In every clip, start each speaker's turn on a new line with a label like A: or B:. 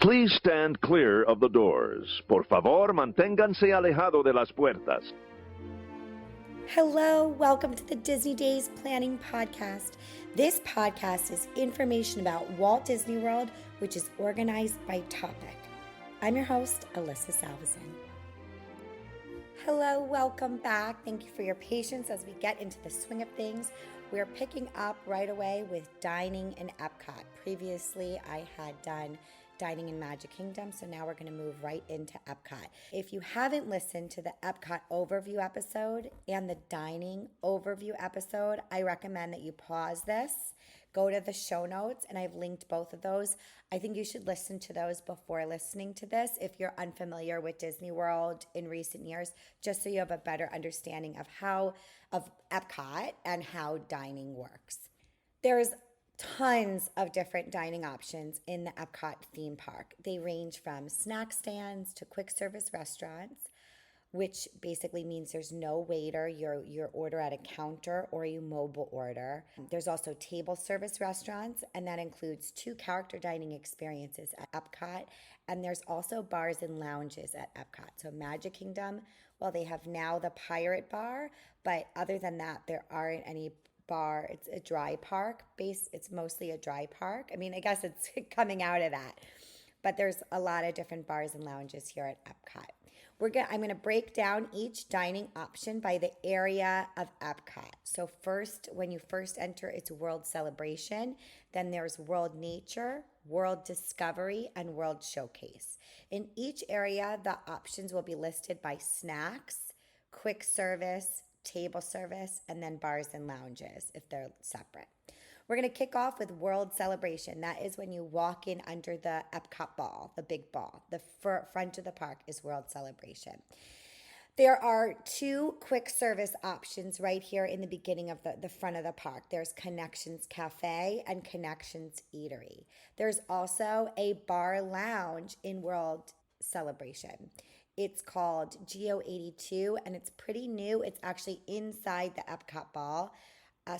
A: Please stand clear of the doors. Por favor, manténganse alejado de las puertas.
B: Hello, welcome to the Disney Days Planning Podcast. This podcast is information about Walt Disney World, which is organized by topic. I'm your host, Alyssa Salveson. Hello, welcome back. Thank you for your patience as we get into the swing of things. We're picking up right away with dining in Epcot. Previously, I had done dining in Magic Kingdom, so now we're going to move right into Epcot. If you haven't listened to the Epcot overview episode and the dining overview episode, I recommend that you pause this, go to the show notes, and I've linked both of those. I think you should listen to those before listening to this if you're unfamiliar with Disney World in recent years, just so you have a better understanding of Epcot and how dining works. There's tons of different dining options in the Epcot theme park. They range from snack stands to quick service restaurants, which basically means there's no waiter. You order at a counter or you mobile order. There's also table service restaurants, and that includes 2 character dining experiences at Epcot. And there's also bars and lounges at Epcot. So Magic Kingdom, well, they have now the Pirate Bar, but other than that, there aren't any bar. It's a dry park base. It's mostly a dry park. I mean, I guess it's coming out of that, but there's a lot of different bars and lounges here at Epcot. I'm going to break down each dining option by the area of Epcot. So first, when you first enter, it's World Celebration. Then there's World Nature, World Discovery, and World Showcase. In each area, the options will be listed by snacks, quick service, table service, and then bars and lounges if they're separate. We're going to kick off with World Celebration. That is when you walk in under the Epcot ball, the big ball. The front of the park is World Celebration. There are 2 quick service options right here in the beginning of the front of the park. There's Connections Cafe and Connections Eatery. There's also a bar lounge in World Celebration. It's called Geo 82, and it's pretty new. It's actually inside the Epcot ball.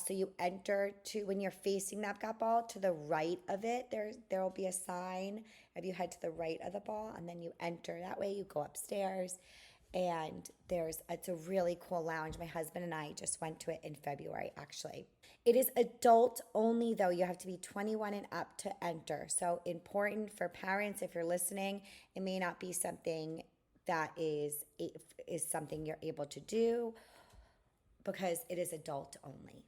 B: So you enter when you're facing the Epcot ball, to the right of it, there will be a sign if you head to the right of the ball, and then you enter. That way you go upstairs, and it's a really cool lounge. My husband and I just went to it in February, actually. It is adult only, though. You have to be 21 and up to enter. So important for parents, if you're listening, it may not be something that is something you're able to do because it is adult only.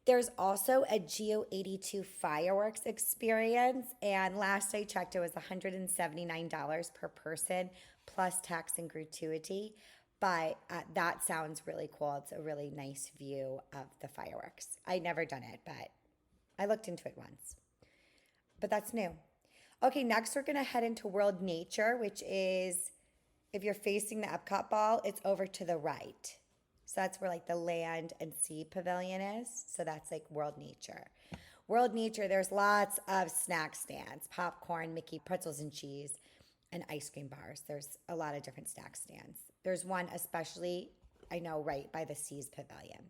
B: There's also a Geo 82 fireworks experience, and last I checked, it was $179 per person plus tax and gratuity, but that sounds really cool. It's a really nice view of the fireworks. I'd never done it, but I looked into it once. But that's new. Okay, next we're going to head into World Nature, which is, if you're facing the Epcot ball, it's over to the right. So that's where like the land and sea pavilion is. So that's like World Nature. World Nature, there's lots of snack stands, popcorn, Mickey, pretzels and cheese, and ice cream bars. There's a lot of different snack stands. There's one especially, I know, right by the Seas Pavilion.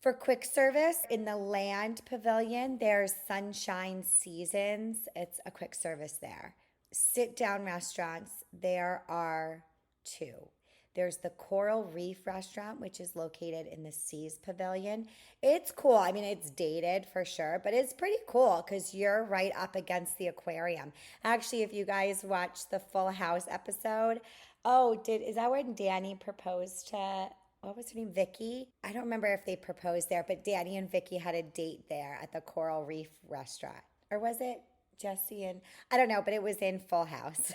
B: For quick service, in the Land Pavilion, there's Sunshine Seasons. It's a quick service there. Sit-down restaurants, there are 2. There's the Coral Reef Restaurant, which is located in the Seas Pavilion. It's cool. I mean, it's dated for sure, but it's pretty cool because you're right up against the aquarium. Actually, if you guys watched the Full House episode, is that when Danny proposed to, what was her name, Vicky? I don't remember if they proposed there, but Danny and Vicky had a date there at the Coral Reef Restaurant. Or was it Jesse and, I don't know, but it was in Full House,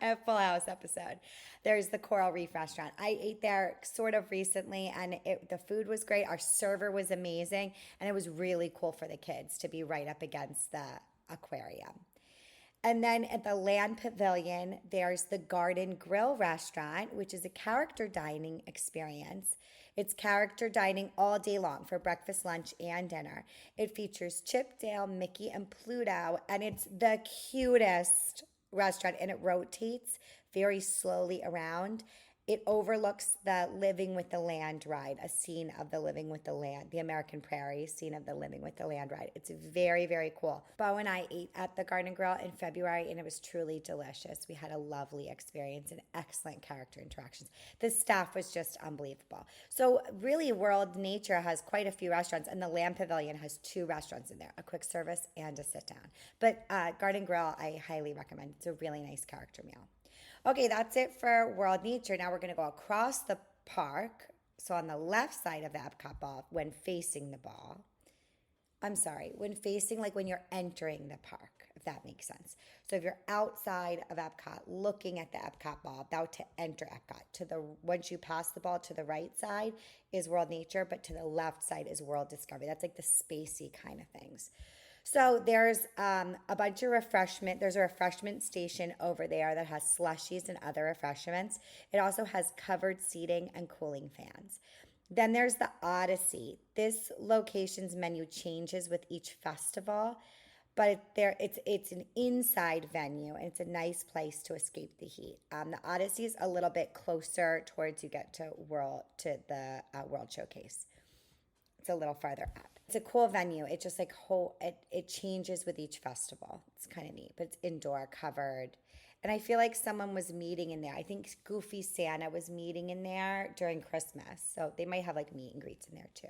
B: a Full House episode. There's the Coral Reef Restaurant. I ate there sort of recently, and the food was great. Our server was amazing, and it was really cool for the kids to be right up against the aquarium. And then at the Land Pavilion, there's the Garden Grill Restaurant, which is a character dining experience. It's character dining all day long for breakfast, lunch, and dinner. It features Chip, Dale, Mickey, and Pluto, and it's the cutest restaurant, and it rotates very slowly around. It overlooks the Living with the Land ride, a scene of the Living with the Land, the American Prairie scene of the Living with the Land ride. It's very, very cool. Bo and I ate at the Garden Grill in February, and it was truly delicious. We had a lovely experience and excellent character interactions. The staff was just unbelievable. So really, World Nature has quite a few restaurants, and the Land Pavilion has 2 restaurants in there, a quick service and a sit down. But Garden Grill, I highly recommend. It's a really nice character meal. Okay, that's it for World Nature. Now we're going to go across the park. So on the left side of the Epcot ball, when facing the ball, when facing, like when you're entering the park, if that makes sense. So if you're outside of Epcot, looking at the Epcot ball, about to enter Epcot, once you pass the ball to the right side is World Nature, but to the left side is World Discovery. That's like the spacey kind of things. So there's a bunch of refreshment. There's a refreshment station over there that has slushies and other refreshments. It also has covered seating and cooling fans. Then there's the Odyssey. This location's menu changes with each festival, but it's an inside venue, and it's a nice place to escape the heat. The Odyssey is a little bit closer towards you get to the World Showcase. It's a little farther up. It's a cool venue. It just it changes with each festival. It's kind of neat, but it's indoor, covered. And I feel like someone was meeting in there. I think Goofy Santa was meeting in there during Christmas. So they might have like meet and greets in there too.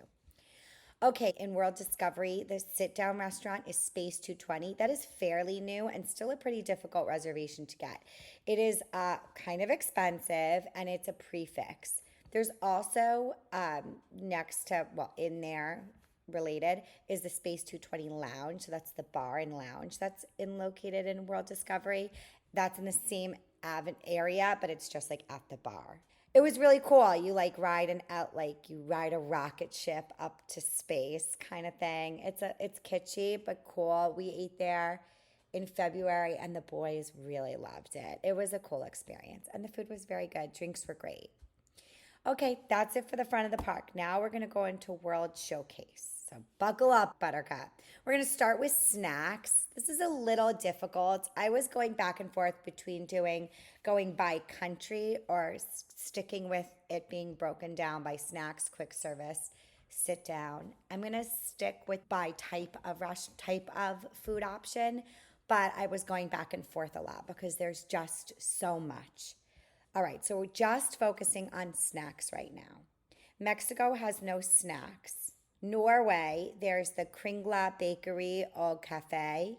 B: Okay, in World Discovery, the sit-down restaurant is Space 220. That is fairly new and still a pretty difficult reservation to get. It is kind of expensive, and it's a prefix. There's also in there, related, is the Space 220 Lounge. So that's the bar and lounge that's located in World Discovery. That's in the same area, but it's just like at the bar. It was really cool. You ride a rocket ship up to space kind of thing. It's kitschy but cool. We ate there in February, and the boys really loved it. It was a cool experience, and the food was very good. Drinks were great. Okay, that's it for the front of the park. Now we're going to go into World Showcase. So buckle up, Buttercup. We're going to start with snacks. This is a little difficult. I was going back and forth between going by country or sticking with it being broken down by snacks, quick service, sit down. I'm going to stick with by type of food option, but I was going back and forth a lot because there's just so much. All right, so we're just focusing on snacks right now. Mexico has no snacks. Norway, there's the Kringla Bakery au Café.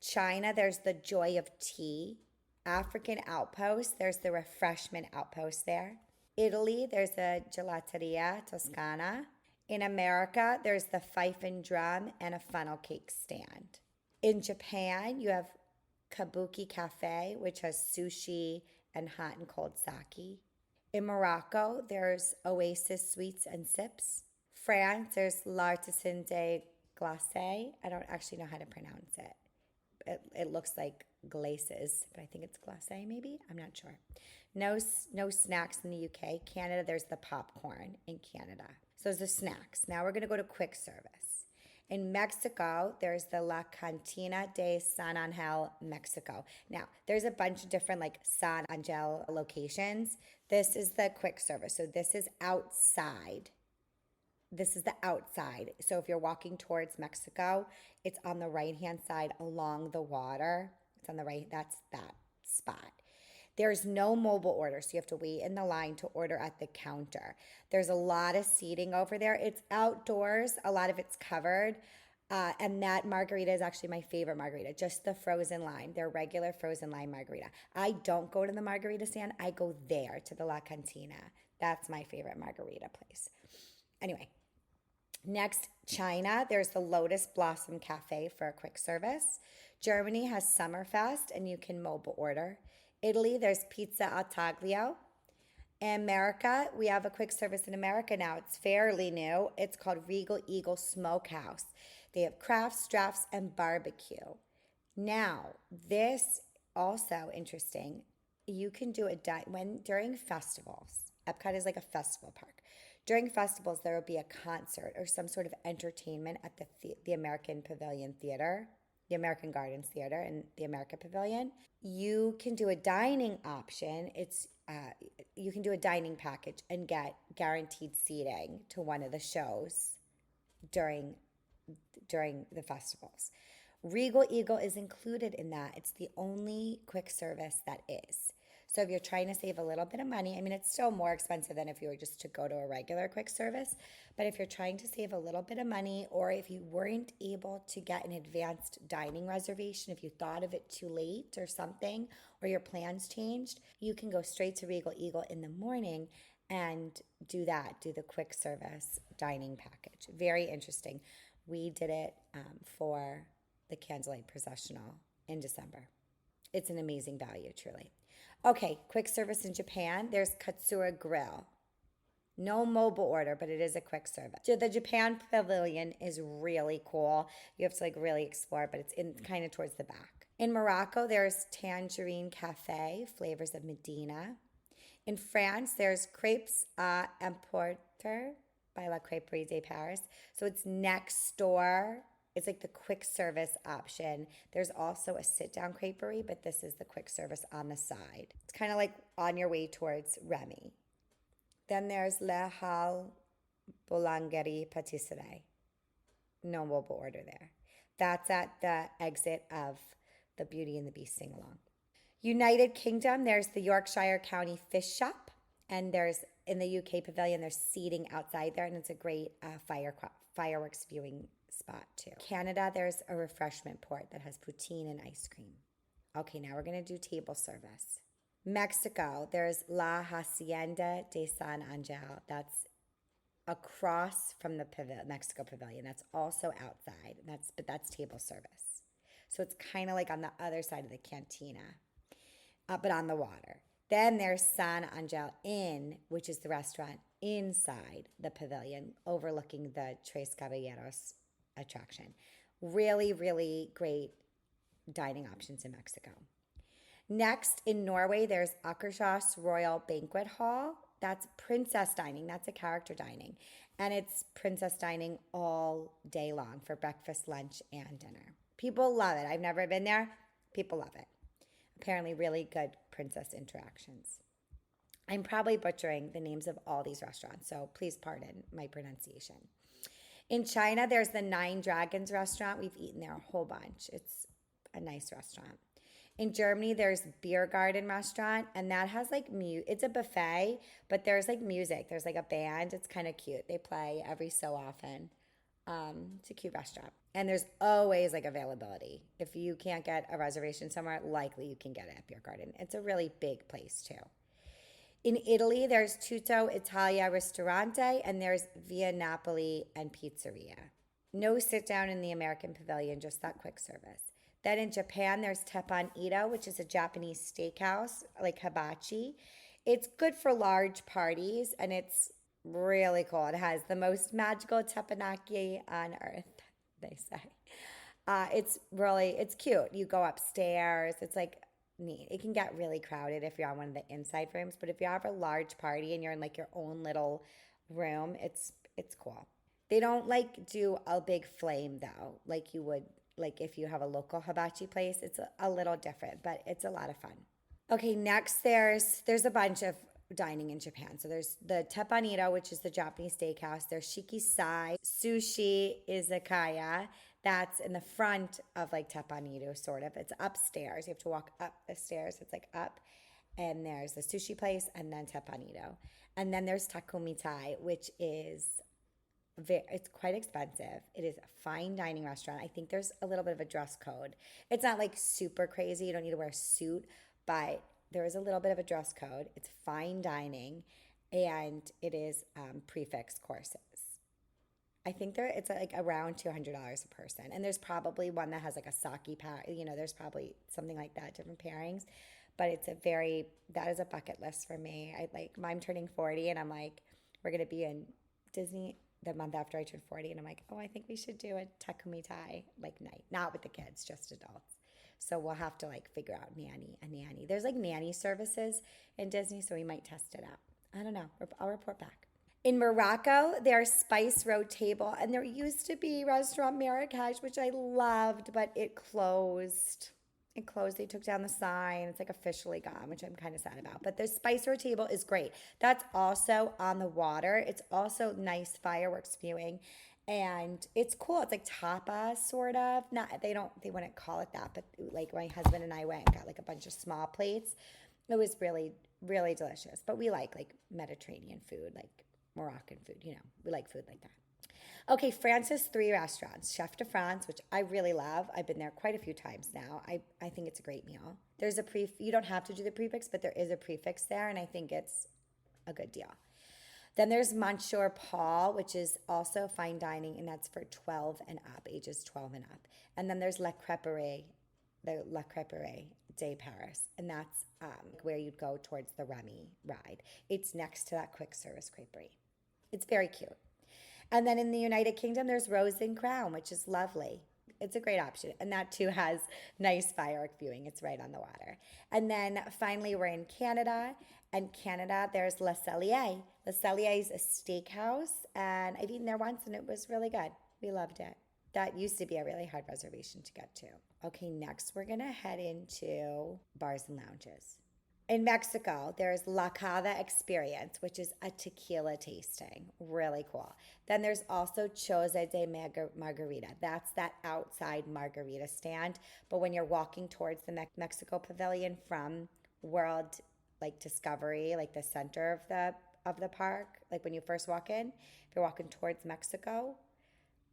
B: China, there's the Joy of Tea. African Outpost, there's the Refreshment Outpost there. Italy, there's the Gelateria Toscana. In America, there's the Fife and Drum and a funnel cake stand. In Japan, you have Kabuki Cafe, which has sushi and hot and cold sake. In Morocco, there's Oasis Sweets and Sips. France, there's L'Artisan de Glace. I don't actually know how to pronounce it. It looks like glaces, but I think it's glacé maybe? I'm not sure. No snacks in the UK. Canada, there's the popcorn in Canada. So those are snacks. Now we're going to go to quick service. In Mexico, there's the La Cantina de San Angel, Mexico. Now, there's a bunch of different San Angel locations. This is the quick service. So this is outside. This is the outside. So if you're walking towards Mexico, it's on the right-hand side along the water. It's on the right. That's that spot. There's no mobile order, so you have to wait in the line to order at the counter. There's a lot of seating over there. It's outdoors. A lot of it's covered. And that margarita is actually my favorite margarita, just the frozen lime, their regular frozen lime margarita. I don't go to the margarita stand. I go there to the La Cantina. That's my favorite margarita place. Anyway, next, China. There's the Lotus Blossom Cafe for a quick service. Germany has Summerfest, and you can mobile order. Italy, there's Pizza al Taglio. America, we have a quick service in America now. It's fairly new. It's called Regal Eagle Smokehouse. They have crafts, drafts, and barbecue. Now, this also interesting. You can do during festivals. Epcot is like a festival park. During festivals, there will be a concert or some sort of entertainment at the American Pavilion Theater. the American Gardens Theater and the America Pavilion. You can do a dining option. You can do a dining package and get guaranteed seating to one of the shows during the festivals. Regal Eagle is included in that. It's the only quick service that is. So if you're trying to save a little bit of money, I mean, it's still more expensive than if you were just to go to a regular quick service. But if you're trying to save a little bit of money, or if you weren't able to get an advanced dining reservation, if you thought of it too late or something, or your plans changed, you can go straight to Regal Eagle in the morning and do the quick service dining package. Very interesting. We did it for the Candlelight Processional in December. It's an amazing value, truly. Okay, quick service in Japan. There's Katsura Grill. No mobile order, but it is a quick service. So the Japan Pavilion is really cool. You have to really explore, but it's in kind of towards the back. In Morocco, there's Tangerine Cafe, Flavors of Medina. In France, there's Crepes à Emporter by La Crêperie de Paris. So it's next door. It's like the quick service option. There's also a sit-down creperie, but this is the quick service on the side. It's kind of like on your way towards Remy. Then there's Le Hall Boulangerie Patisserie. No mobile order there. That's at the exit of the Beauty and the Beast sing-along. United Kingdom, there's the Yorkshire County Fish Shop. And there's, in the UK Pavilion, there's seating outside there, and it's a great fireworks viewing spot too. Canada, there's a refreshment port that has poutine and ice cream. Okay, now we're going to do table service. Mexico, there's La Hacienda de San Angel. That's across from the Mexico Pavilion. That's also outside. But that's table service. So it's kind of like on the other side of the cantina, but on the water. Then there's San Angel Inn, which is the restaurant inside the pavilion overlooking the Tres Caballeros attraction. Really, really great dining options in Mexico. Next, in Norway, there's Akershus Royal Banquet Hall. That's princess dining. That's a character dining. And it's princess dining all day long for breakfast, lunch, and dinner. People love it. I've never been there. People love it. Apparently really good princess interactions. I'm probably butchering the names of all these restaurants, so please pardon my pronunciation. In China, there's the Nine Dragons restaurant. We've eaten there a whole bunch. It's a nice restaurant. In Germany, there's Beer Garden restaurant, and that has it's a buffet, but there's music. There's a band. It's kind of cute. They play every so often. It's a cute restaurant. And there's always availability. If you can't get a reservation somewhere, likely you can get it at Beer Garden. It's a really big place too. In Italy, there's Tutto Italia Ristorante, and there's Via Napoli and Pizzeria. No sit down in the American Pavilion, just that quick service. Then in Japan, there's Teppan Ito, which is a Japanese steakhouse, like hibachi. It's good for large parties, and it's really cool. It has the most magical teppanyaki on earth, they say. It's cute. You go upstairs. It's neat. It can get really crowded if you're on one of the inside rooms, but if you have a large party and you're in your own little room, it's cool. They don't do a big flame though, like you would if you have a local hibachi place. It's a little different, but it's a lot of fun. Okay, next there's a bunch of dining in Japan. So there's the Teppan Ito, which is the Japanese steakhouse. There's Shikisai Sushi Izakaya. That's in the front of Teppan Ito, sort of. It's upstairs. You have to walk up the stairs. It's up. And there's the sushi place and then Teppan Ito. And then there's Takumitai, which is it's quite expensive. It is a fine dining restaurant. I think there's a little bit of a dress code. It's not super crazy. You don't need to wear a suit, but there is a little bit of a dress code. It's fine dining, and it is prefix courses. I think it's around $200 a person, and there's probably one that has a sake pack. There's probably something like that, different pairings. But that is a bucket list for me. I'm turning 40, and I'm we're gonna be in Disney the month after I turn 40, and I'm I think we should do a Takumitai night, not with the kids, just adults. So we'll have to figure out a nanny. There's nanny services in Disney, so we might test it out. I don't know. I'll report back. In Morocco, there's Spice Road Table, and there used to be Restaurant Marrakesh, which I loved, but it closed. It closed. They took down the sign. It's like officially gone, which I'm kind of sad about. But the Spice Road Table is great. That's also on the water. It's also nice fireworks viewing, and it's cool. It's like tapas, sort of. Not they wouldn't call it that, but like my husband and I went and got like a bunch of small plates. It was really, really delicious. But we like Mediterranean food, like Moroccan food, we like food like that. Okay, France has 3 restaurants. Chef de France, which I really love. I've been there quite a few times now. I think it's a great meal. There's you don't have to do the prefix, but there is a prefix there, and I think it's a good deal. Then there's Monsieur Paul, which is also fine dining, and that's for 12 and up, ages 12 and up. And then there's the La Crêperie de Paris, and that's where you'd go towards the Remy ride. It's next to that quick service creperie. It's very cute. And then in the United Kingdom, there's Rose and Crown, which is lovely. It's a great option. And that too has nice firework viewing. It's right on the water. And then finally, we're in Canada. And Canada, there's Le Cellier. Le Cellier is a steakhouse. And I've eaten there once and it was really good. We loved it. That used to be a really hard reservation to get to. Okay, next we're going to head into bars and lounges. In Mexico, there's La Cava Experience, which is a tequila tasting. Really cool. Then there's also Chose de Margarita. That's that outside margarita stand. But when you're walking towards the Mexico Pavilion from World Discovery, like the center of the park, like when you first walk in, if you're walking towards Mexico,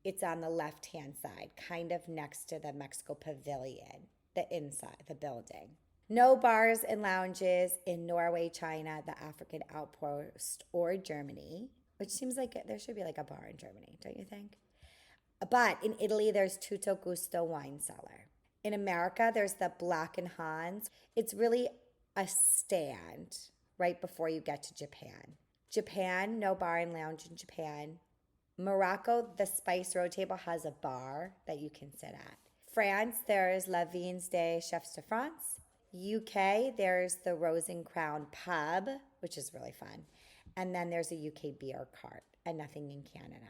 B: it's on the left-hand side, kind of next to the Mexico Pavilion, the inside, the building. No bars and lounges in Norway, China, the African outpost, or Germany, which seems like there should be like a bar in Germany, don't you think? But in Italy, there's Tutto Gusto Wine Cellar. In America, there's the Black and Hans. It's really a stand right before you get to Japan. Japan, no bar and lounge in Japan. Morocco, the Spice Road Table has a bar that you can sit at. France, there's La Vignes des Chefs de France. UK, there's the Rose and Crown pub, which is really fun. And then there's a UK beer cart, and nothing in Canada.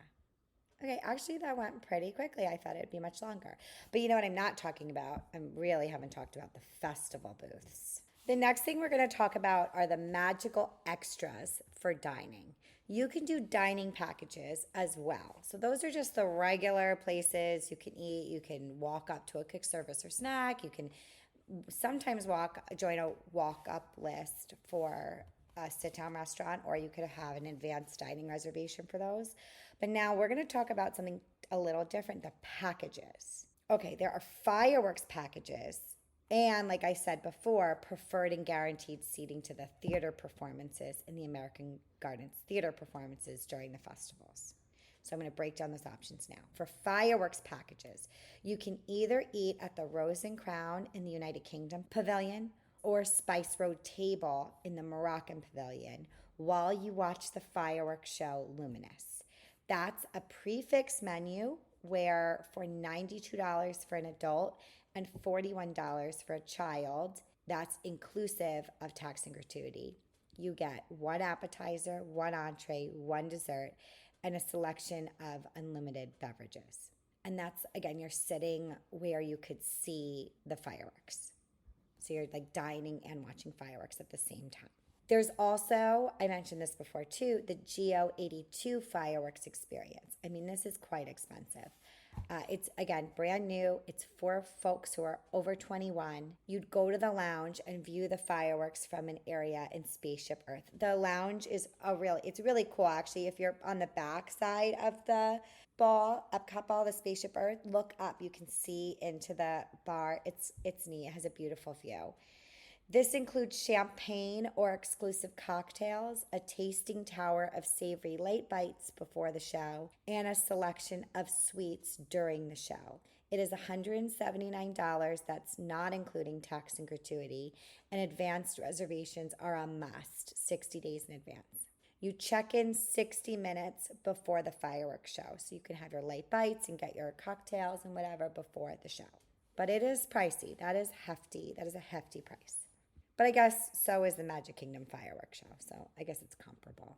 B: Okay, actually that went pretty quickly. I thought it'd be much longer. But you know what I'm not talking about? I really haven't talked about the festival booths. The next thing we're going to talk about are the magical extras for dining. You can do dining packages as well. So those are just the regular places you can eat. You can walk up to a quick service or snack. You can sometimes join a walk-up list for a sit-down restaurant, or you could have an advanced dining reservation for those. But now we're going to talk about something a little different, the packages. Okay, there are fireworks packages, and like I said before, preferred and guaranteed seating to the theater performances in the American Gardens theater performances during the festivals. So I'm going to break down those options now. For fireworks packages, you can either eat at the Rose and Crown in the United Kingdom Pavilion or Spice Road Table in the Moroccan Pavilion while you watch the fireworks show Luminous. That's a prefix menu where for $92 for an adult and $41 for a child, that's inclusive of tax and gratuity. You get one appetizer, one entree, one dessert, and a selection of unlimited beverages. And that's, again, you're sitting where you could see the fireworks. So you're like dining and watching fireworks at the same time. There's also, I mentioned this before too, the Geo 82 fireworks experience. I mean, this is quite expensive. It's, again, brand new. It's for folks who are over 21. You'd go to the lounge and view the fireworks from an area in Spaceship Earth. The lounge is it's really cool, actually. If you're on the back side of the Epcot ball, the Spaceship Earth, look up. You can see into the bar. It's neat. It has a beautiful view. This includes champagne or exclusive cocktails, a tasting tower of savory late bites before the show, and a selection of sweets during the show. It is $179. That's not including tax and gratuity, and advanced reservations are a must, 60 days in advance. You check in 60 minutes before the fireworks show, so you can have your late bites and get your cocktails and whatever before the show. But it is pricey. That is hefty. That is a hefty price. But I guess so is the Magic Kingdom fireworks show, so I guess it's comparable.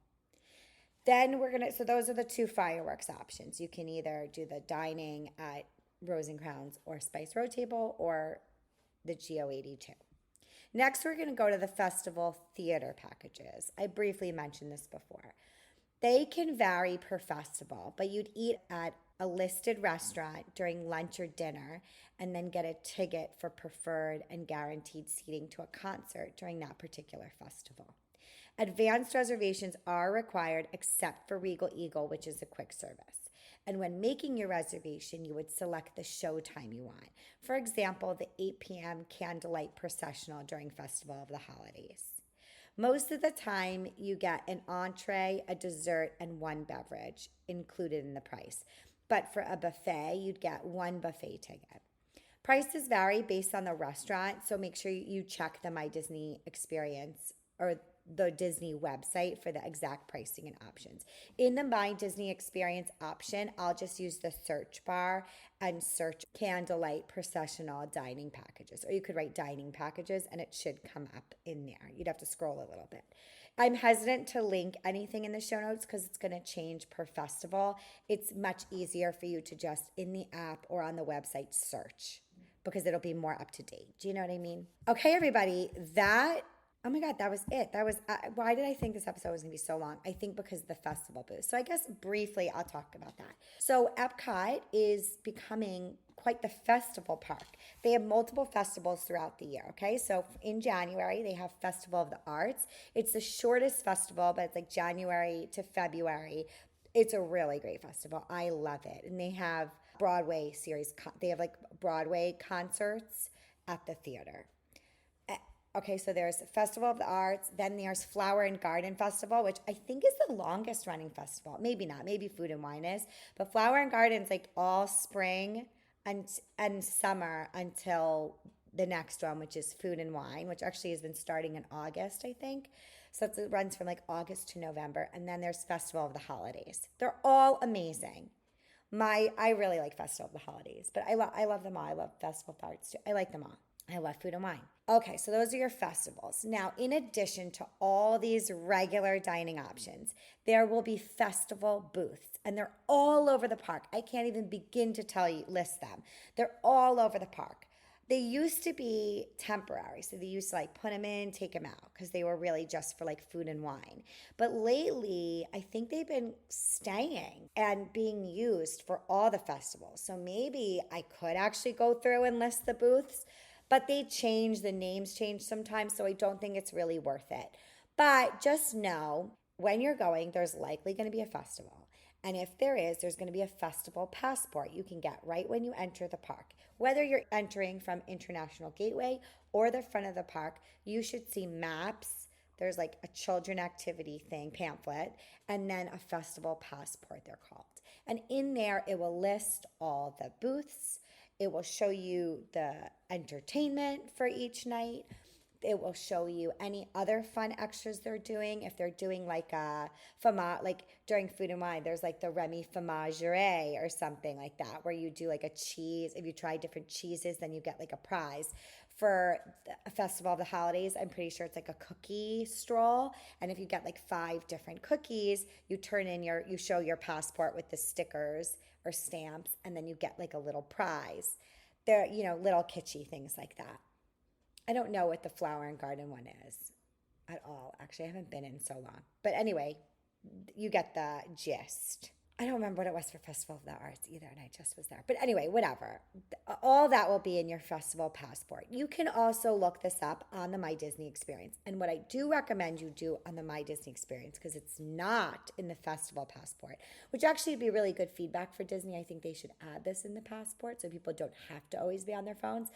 B: Then so those are the two fireworks options. You can either do the dining at Rose and Crowns or Spice Road Table or the GO82. Next, we're going to go to the festival theater packages. I briefly mentioned this before. They can vary per festival, but you'd eat at a listed restaurant during lunch or dinner and then get a ticket for preferred and guaranteed seating to a concert during that particular festival. Advanced reservations are required except for Regal Eagle, which is a quick service. And when making your reservation, you would select the show time you want. For example, the 8 p.m. candlelight processional during Festival of the Holidays. Most of the time, you get an entree, a dessert, and one beverage included in the price. But for a buffet, you'd get one buffet ticket. Prices vary based on the restaurant, so make sure you check the My Disney Experience or the Disney website for the exact pricing and options. In the My Disney Experience option, I'll just use the search bar and search candlelight processional dining packages, or you could write dining packages and it should come up in there. You'd have to scroll a little bit. I'm hesitant to link anything in the show notes because it's going to change per festival. It's much easier for you to just in the app or on the website search because it'll be more up to date. Do you know what I mean? Okay, everybody, oh my God, that was it. Why did I think this episode was going to be so long? I think because of the festival booth. So I guess briefly I'll talk about that. So Epcot is becoming quite the festival park. They have multiple festivals throughout the year, okay? So in January, they have Festival of the Arts. It's the shortest festival, but it's like January to February. It's a really great festival. I love it. And they have Broadway series. They have like Broadway concerts at the theater. Okay, so there's Festival of the Arts, then there's Flower and Garden Festival, which I think is the longest running festival. Maybe not, maybe Food and Wine is. But Flower and Garden's like all spring and summer until the next one, which is Food and Wine, which actually has been starting in August, I think. So it runs from like August to November. And then there's Festival of the Holidays. They're all amazing. I really like Festival of the Holidays, but I love them all. I love Festival of Arts too. I like them all. I love Food and Wine. Okay, so those are your festivals. Now, in addition to all these regular dining options, there will be festival booths, and they're all over the park. I can't even begin to list them. They're all over the park. They used to be temporary, so they used to like put them in, take them out, because they were really just for like Food and Wine. But lately, I think they've been staying and being used for all the festivals. So maybe I could actually go through and list the booths. But the names change sometimes, so I don't think it's really worth it. But just know, when you're going, there's likely going to be a festival. And if there is, there's going to be a festival passport you can get right when you enter the park. Whether you're entering from International Gateway or the front of the park, you should see maps. There's like a children activity thing, pamphlet, and then a festival passport, they're called. And in there, it will list all the booths. It will show you the entertainment for each night. It will show you any other fun extras they're doing. If they're doing like a like during Food and Wine, there's like the Remy Fromagerie or something like that, where you do like a cheese. If you try different cheeses, then you get like a prize. For the Festival of the Holidays, I'm pretty sure it's like a cookie stroll. And if you get like 5 different cookies, you show your passport with the stickers or stamps, and then you get like a little prize. They're, little kitschy things like that. I don't know what the Flower and Garden one is at all. Actually, I haven't been in so long. But anyway, you get the gist. I don't remember what it was for Festival of the Arts either, and I just was there. But anyway, whatever. All that will be in your festival passport. You can also look this up on the My Disney Experience. And what I do recommend you do on the My Disney Experience, because it's not in the festival passport, which actually would be really good feedback for Disney. I think they should add this in the passport so people don't have to always be on their phones.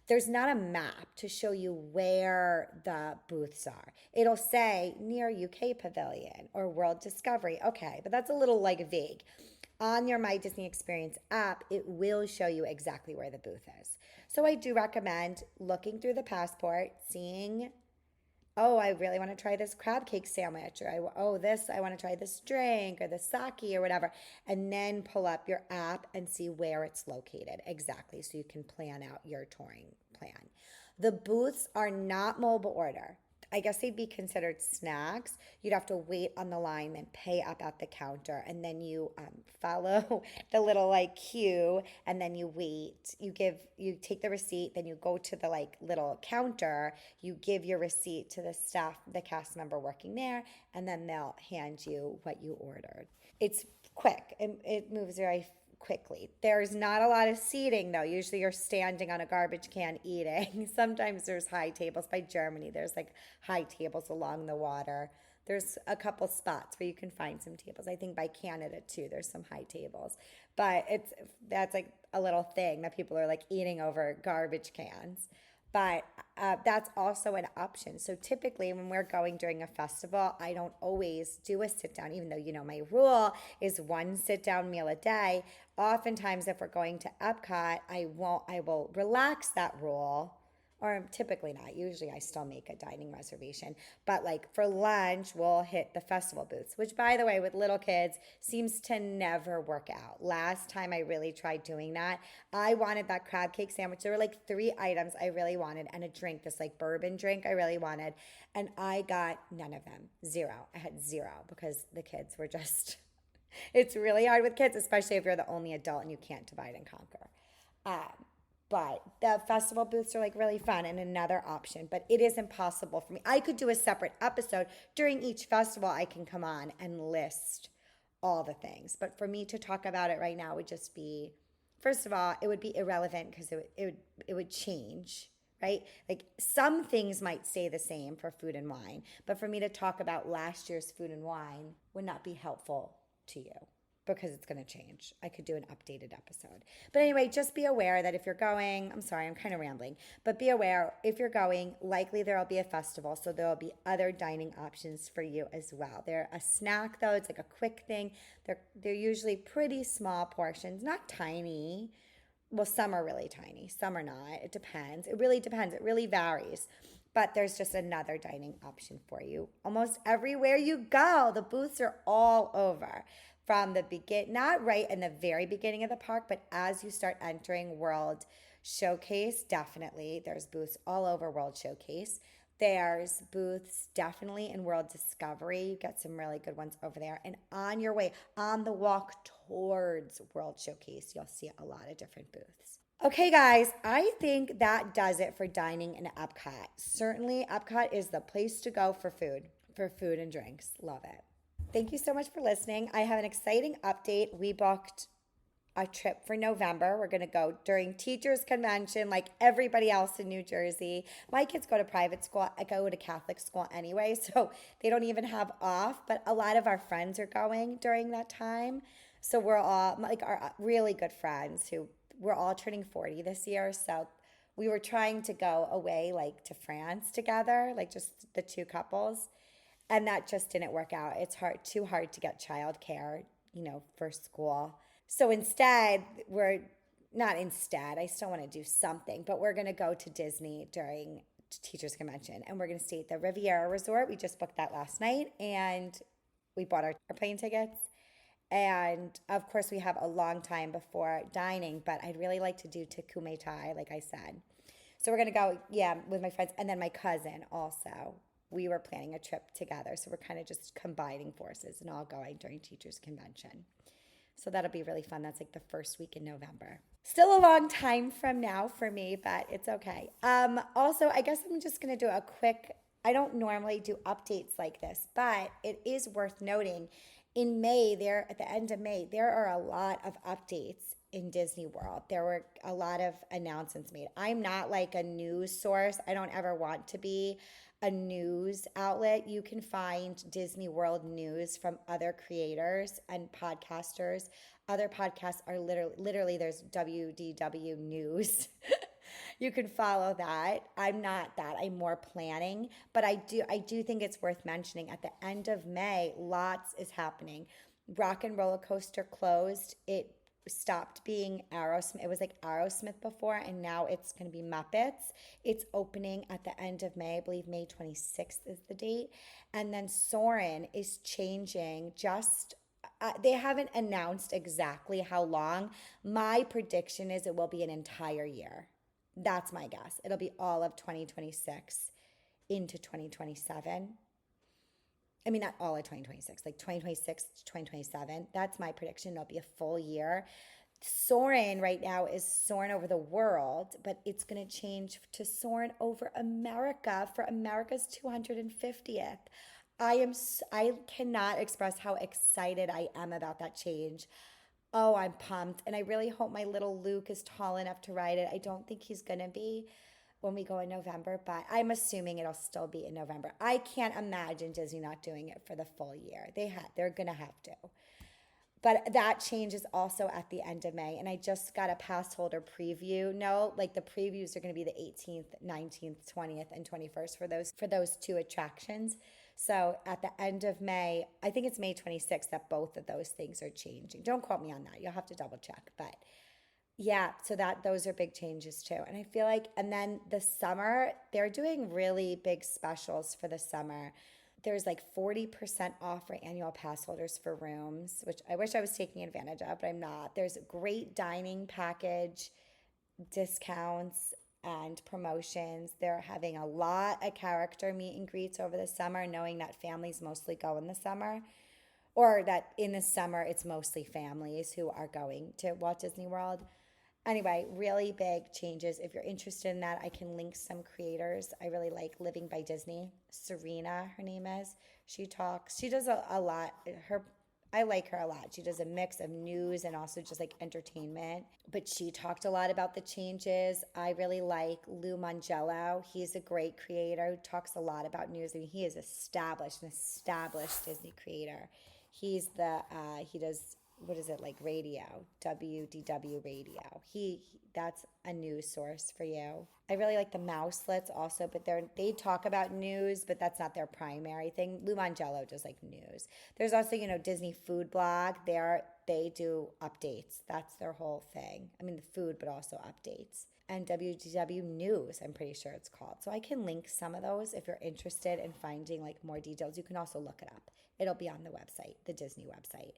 B: There's not a map to show you where the booths are. It'll say near UK Pavilion or World Discovery. Okay, but that's a little like vague. On your My Disney Experience app, it will show you exactly where the booth is. So I do recommend looking through the passport, seeing, I really want to try this crab cake sandwich, or I want to try this drink or the sake or whatever, and then pull up your app and see where it's located exactly so you can plan out your touring plan. The booths are not mobile order. I guess they'd be considered snacks. You'd have to wait on the line, then pay up at the counter, and then you follow the little like queue, and then you wait. You take the receipt, then you go to the like little counter. You give your receipt to the staff, the cast member working there, and then they'll hand you what you ordered. It's quick. It moves very quickly. There's not a lot of seating though. Usually you're standing on a garbage can eating. Sometimes there's high tables. By Germany, there's like high tables along the water. There's a couple spots where you can find some tables. I think by Canada too, there's some high tables. But that's like a little thing that people are like eating over garbage cans. But that's also an option. So typically when we're going during a festival, I don't always do a sit down, even though, my rule is one sit down meal a day. Oftentimes if we're going to Epcot, I will relax that rule. Or typically not. Usually I still make a dining reservation. But like for lunch, we'll hit the festival booths, which by the way, with little kids, seems to never work out. Last time I really tried doing that, I wanted that crab cake sandwich. There were like 3 items I really wanted and a drink, this like bourbon drink I really wanted. And I got none of them. 0. I had 0 because the kids were just, it's really hard with kids, especially if you're the only adult and you can't divide and conquer. But the festival booths are like really fun and another option, but it is impossible for me. I could do a separate episode during each festival. I can come on and list all the things. But for me to talk about it right now would just be, first of all, it would be irrelevant because it would change, right? Like some things might stay the same for food and wine, but for me to talk about last year's food and wine would not be helpful to you, because it's going to change. I could do an updated episode. But anyway, just be aware that if you're going, I'm sorry, I'm kind of rambling, but be aware if you're going, likely there will be a festival, so there will be other dining options for you as well. They're a snack though, it's like a quick thing. They're usually pretty small portions, not tiny. Well, some are really tiny, some are not. It depends. It really depends. It really varies. But there's just another dining option for you. Almost everywhere you go, the booths are all over. From the not right in the very beginning of the park, but as you start entering World Showcase, definitely. There's booths all over World Showcase. There's booths definitely in World Discovery. You get some really good ones over there. And on your way, on the walk towards World Showcase, you'll see a lot of different booths. Okay, guys, I think that does it for dining in Epcot. Certainly, Epcot is the place to go for food and drinks. Love it. Thank you so much for listening. I have an exciting update. We booked a trip for November. We're going to go during teachers convention like everybody else in New Jersey. My kids go to private school. I go to Catholic school anyway, so they don't even have off, but a lot of our friends are going during that time. So we're all like our really good friends who we're all turning 40 this year. So we were trying to go away like to France together, like just the 2 couples. And that just didn't work out. It's too hard to get childcare, for school. So instead, I still want to do something, but we're going to go to Disney during Teachers Convention. And we're going to stay at the Riviera Resort. We just booked that last night and we bought our plane tickets. And of course, we have a long time before dining, but I'd really like to do Takume Tai, like I said. So we're going to go, with my friends and then my cousin also. We were planning a trip together, so we're kind of just combining forces and all going during Teachers Convention. So that'll be really fun. That's like the first week in November. Still a long time from now for me, but it's okay. Also, I guess I'm just going to do a quick, I don't normally do updates like this, but it is worth noting in May, at the end of May, there are a lot of updates in Disney World. There were a lot of announcements made. I'm not like a news source. I don't ever want to be a news outlet. You can find Disney World news from other creators and podcasters. Other podcasts are literally there's WDW News. You can follow that. I'm not that. I'm more planning, but I do think it's worth mentioning at the end of May, lots is happening. Rock and Roller Coaster closed. It stopped being Aerosmith. It was like Aerosmith before, and now it's going to be Muppets. It's opening at the end of May. I believe May 26th is the date. And then Soarin' is changing they haven't announced exactly how long. My prediction is it will be an entire year. That's my guess. It'll be all of 2026 into 2027. I mean, not all of 2026, like 2026 to 2027. That's my prediction. It'll be a full year. Soarin' right now is soaring over the world, but it's going to change to soaring over America for America's 250th. I cannot express how excited I am about that change. Oh, I'm pumped. And I really hope my little Luke is tall enough to ride it. I don't think he's going to be when we go in November, but I'm assuming it'll still be in November. I can't imagine Disney not doing it for the full year. They're going to have to. But that changes also at the end of May. And I just got a pass holder preview. No, like the previews are going to be the 18th, 19th, 20th, and 21st for those two attractions. So at the end of May, I think it's May 26th that both of those things are changing. Don't quote me on that. You'll have to double check. But yeah, so those are big changes too. And I feel like, and then the summer, they're doing really big specials for the summer. There's like 40% off for annual pass holders for rooms, which I wish I was taking advantage of, but I'm not. There's a great dining package, discounts, and promotions. They're having a lot of character meet and greets over the summer, knowing that families mostly go in the summer, or that in the summer it's mostly families who are going to Walt Disney World. Anyway, really big changes. If you're interested in that, I can link some creators. I really like Living by Disney. Serena, her name is. She does a lot. I like her a lot. She does a mix of news and also just like entertainment. But she talked a lot about the changes. I really like Lou Mangello. He's a great creator who talks a lot about news. I mean, he is an established Disney creator. He does, what is it, like radio, WDW radio. That's a news source for you. I really like the Mouselets also, but they talk about news, but that's not their primary thing. Lou Mangello does like news. There's also, Disney Food Blog. They do updates. That's their whole thing. I mean, the food, but also updates. And WDW News, I'm pretty sure it's called. So I can link some of those if you're interested in finding like more details. You can also look it up. It'll be on the website, the Disney website.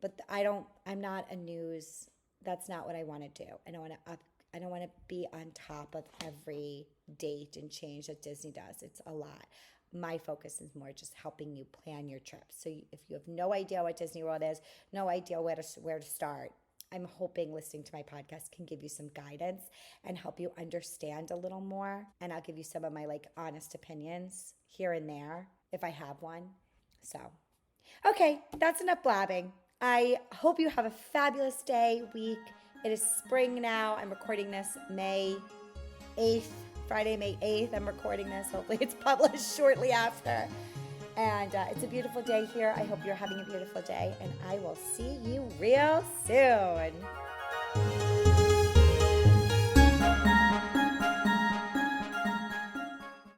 B: But I'm not a news, that's not what I want to do. I don't want to be on top of every date and change that Disney does. It's a lot. My focus is more just helping you plan your trip. So if you have no idea what Disney World is, no idea where to start, I'm hoping listening to my podcast can give you some guidance and help you understand a little more. And I'll give you some of my like honest opinions here and there if I have one. So, okay, that's enough blabbing. I hope you have a fabulous day, week. It is spring now. I'm recording this May 8th, Friday, May 8th. I'm recording this. Hopefully it's published shortly after. And it's a beautiful day here. I hope you're having a beautiful day. And I will see you real soon.